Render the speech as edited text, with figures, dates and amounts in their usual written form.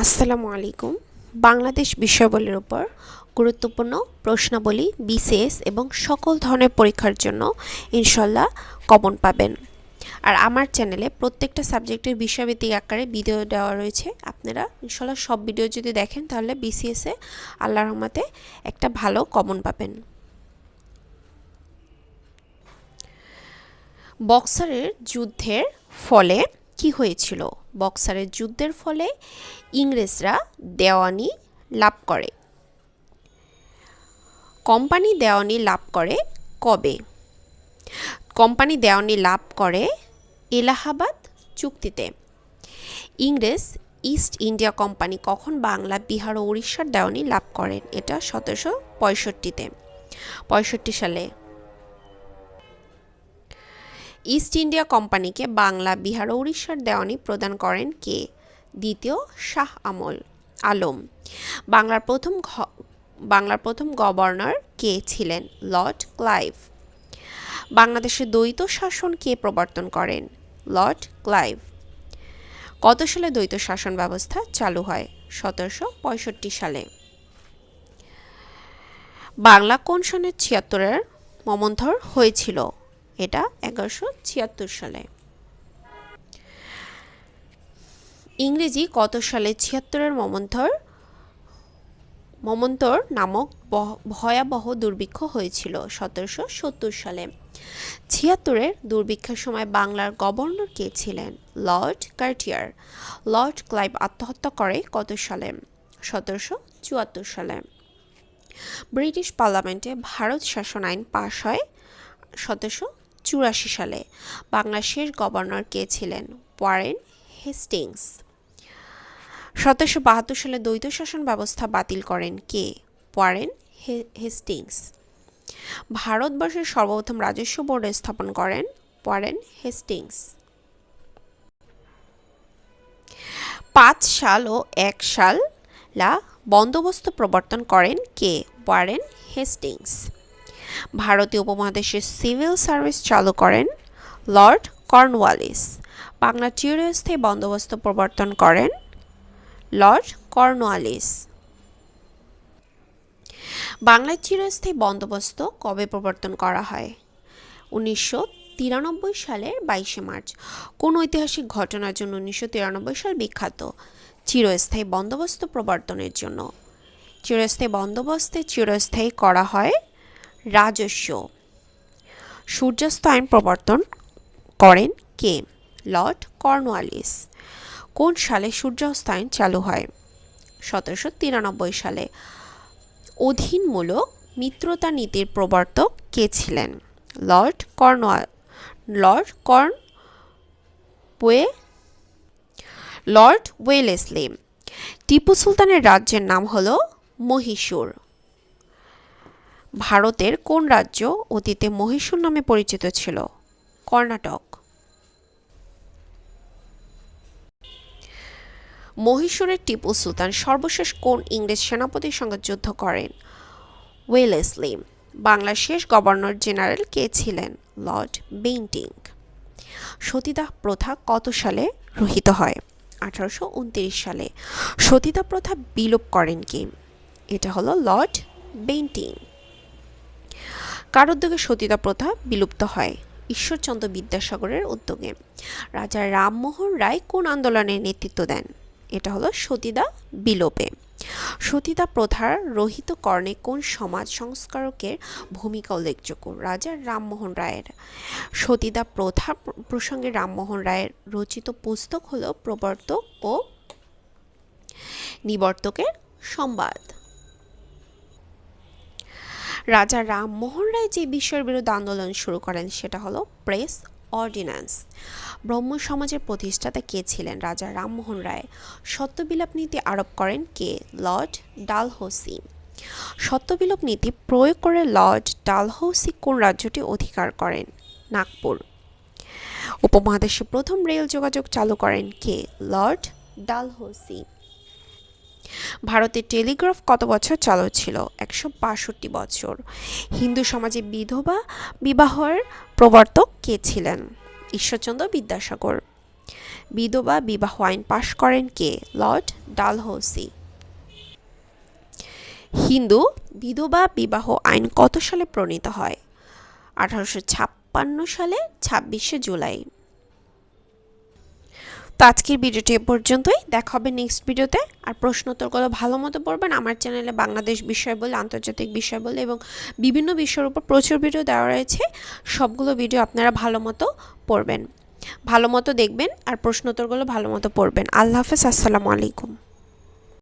আসসালামু আলাইকুম। বাংলাদেশ বিষয়াবলীর উপর গুরুত্বপূর্ণ প্রশ্নাবলী বিসিএস এবং সকল ধরনের পরীক্ষার জন্য ইনশাল্লাহ কমন পাবেন। আর আমার চ্যানেলে প্রত্যেকটা সাবজেক্টের বিষয়ভিত্তিক আকারে ভিডিও দেওয়া রয়েছে। আপনারা ইনশাল্লাহ সব ভিডিও যদি দেখেন তাহলে বিসিএসে আল্লাহর রহমতে একটা ভালো কমন পাবেন। বক্সারের যুদ্ধের ফলে কি হয়েছিল? বক্সারের যুদ্ধের ফলে ইংরেজরা দেওয়ানি লাভ করে। কোম্পানি দেওয়ানি লাভ করে কবে? কোম্পানি দেওয়ানি লাভ করে এলাহাবাদ চুক্তিতে। ইংরেজ ইস্ট ইন্ডিয়া কোম্পানি কখন বাংলা, বিহার ও উড়িষ্যার দেওয়ানি লাভ করেন? এটা 1765 সালে। ইস্ট ইন্ডিয়া কোম্পানিকে বাংলা, বিহার ও উড়িষ্যার দেওয়ানি প্রদান করেন কে? দ্বিতীয় শাহ আলম। বাংলার প্রথম গভর্নর কে ছিলেন? Lord Clive. বাংলাদেশে দ্বৈত শাসন কে প্রবর্তন করেন? Lord Clive. কত সালে দ্বৈত শাসন ব্যবস্থা চালু হয়? 1765 সালে। বাংলা কোন সনের 76-এর মমন্থর হয়েছিল? এটা 1176 সালে। ইংরেজি কত সালে 76-এর মমন্তর নামক ভয়াবহ দুর্ভিক্ষ হয়েছিল? 1770 সালে। 76-এর দুর্ভিক্ষের সময় বাংলার গভর্নর কে ছিলেন? Lord Cartier. লর্ড ক্লাইভ আত্মহত্যা করে কত সালে? 1774 সালে। ব্রিটিশ পার্লামেন্টে ভারত শাসন আইন পাশ হয় 1784 সালে। বাংলার শেষ গভর্নর কে ছিলেন? Warren Hastings. 1772 সালে দ্বৈত শাসন ব্যবস্থা বাতিল করেন কে? Warren Hastings. ভারতবর্ষের সর্বপ্রথম রাজস্ব বোর্ড স্থাপন করেন ওয়ারেন হেস্টিংস। 5 সাল ও 1 সালা বন্দোবস্ত প্রবর্তন করেন কে? Warren Hastings. ভারতীয় উপমহাদেশে সিভিল সার্ভিস চালু করেন লর্ড কর্নওয়ালিস। বাংলা চিরস্থায়ী বন্দোবস্ত প্রবর্তন করেন লর্ড কর্নওয়ালিস। বাংলার চিরস্থায়ী বন্দোবস্ত কবে প্রবর্তন করা হয়? 1993 সালের 22 মার্চ। কোন ঐতিহাসিক ঘটনার জন্য 1993 সাল বিখ্যাত? চিরস্থায়ী বন্দোবস্ত প্রবর্তনের জন্য। চিরস্থায়ী বন্দোবস্তে চিরস্থায়ী করা হয় রাজস্ব। সূর্যাস্ত আইন প্রবর্তন করেন কে? Lord Cornwallis. কোন সালে সূর্যাস্ত আইন চালু হয়? 1793 সালে। অধীনমূলক মিত্রতা নীতির প্রবর্তক কে ছিলেন? Lord Wellesley. টিপু সুলতানের রাজ্যের নাম হল মহীশূর। ভারতের কোন রাজ্য অতীতে মহীশূর নামে পরিচিত ছিল? কর্ণাটক। মহীশূরের টিপু সুলতান সর্বশেষ কোন ইংরেজ সেনাপতির সঙ্গে যুদ্ধ করেন? ওয়েলেসলি। বাংলার শেষ গভর্নর জেনারেল কে ছিলেন? Lord Bentinck. সতীদাহ প্রথা কত সালে রহিত হয়? 1829 সালে। সতীদাহ প্রথা বিলোপ করেন কে? এটা হলো লর্ড বেন্টিং। কার উদ্যোগে সতীদাহ প্রথা বিলুপ্ত হয়? ঈশ্বরচন্দ্র বিদ্যাসাগরের উদ্যোগে। রাজা রামমোহন রায় কোন আন্দোলনের নেতৃত্ব দেন? এটা হলো সতীদাহ বিলোপে। সতীদাহ প্রথার রহিতকরণে কোন সমাজ সংস্কারকের ভূমিকা উল্লেখযোগ্য? রাজা রামমোহন রায়ের। সতীদাহ প্রথা প্রসঙ্গে রামমোহন রায়ের রচিত পুস্তক হলো প্রবর্তক ও নিবর্তকের সংবাদ। রাজা রামমোহন রায় যে বিষয়ের বিরুদ্ধে আন্দোলন শুরু করেন সেটা হলো প্রেস অর্ডিন্যান্স। ব্রহ্ম সমাজের প্রতিষ্ঠাতা কে ছিলেন? রাজা রামমোহন রায়। সত্যবিলোপ নীতি আরোপ করেন কে? লর্ড ডালহৌসি। সত্যবিলোপ নীতি প্রয়োগ করে লর্ড ডালহৌসি কোন রাজ্যটি অধিকার করেন? নাগপুর। উপমহাদেশে প্রথম রেল যোগাযোগ চালু করেন কে? লর্ড ডালহৌসি। ভারতের টেলিগ্রাফ কত বছর চালু ছিল? 162 বছর। হিন্দু সমাজে বিধবা বিবাহের প্রবর্তক কে ছিলেন? ঈশ্বরচন্দ্র বিদ্যাসাগর। বিধবা বিবাহ আইন পাশ করেন কে? লর্ড ডালহৌসি। হিন্দু বিধবা বিবাহ আইন কত সালে প্রণীত হয়? 1856 সালে 26শে জুলাই। তো আজকের ভিডিওটি এ পর্যন্তই, দেখা হবে নেক্সট ভিডিওতে। আর প্রশ্ন উত্তরগুলো ভালো মতো পড়বেন। আমার চ্যানেলে বাংলাদেশ বিষয় বলে, আন্তর্জাতিক বিষয় বলে এবং বিভিন্ন বিষয়ের উপর প্রচুর ভিডিও দেওয়া রয়েছে। সবগুলো ভিডিও আপনারা ভালো মতো পড়বেন, ভালো মতো দেখবেন আর প্রশ্ন উত্তরগুলো ভালো মতো পড়বেন। আল্লাহ হাফেজ, আসসালামু আলাইকুম।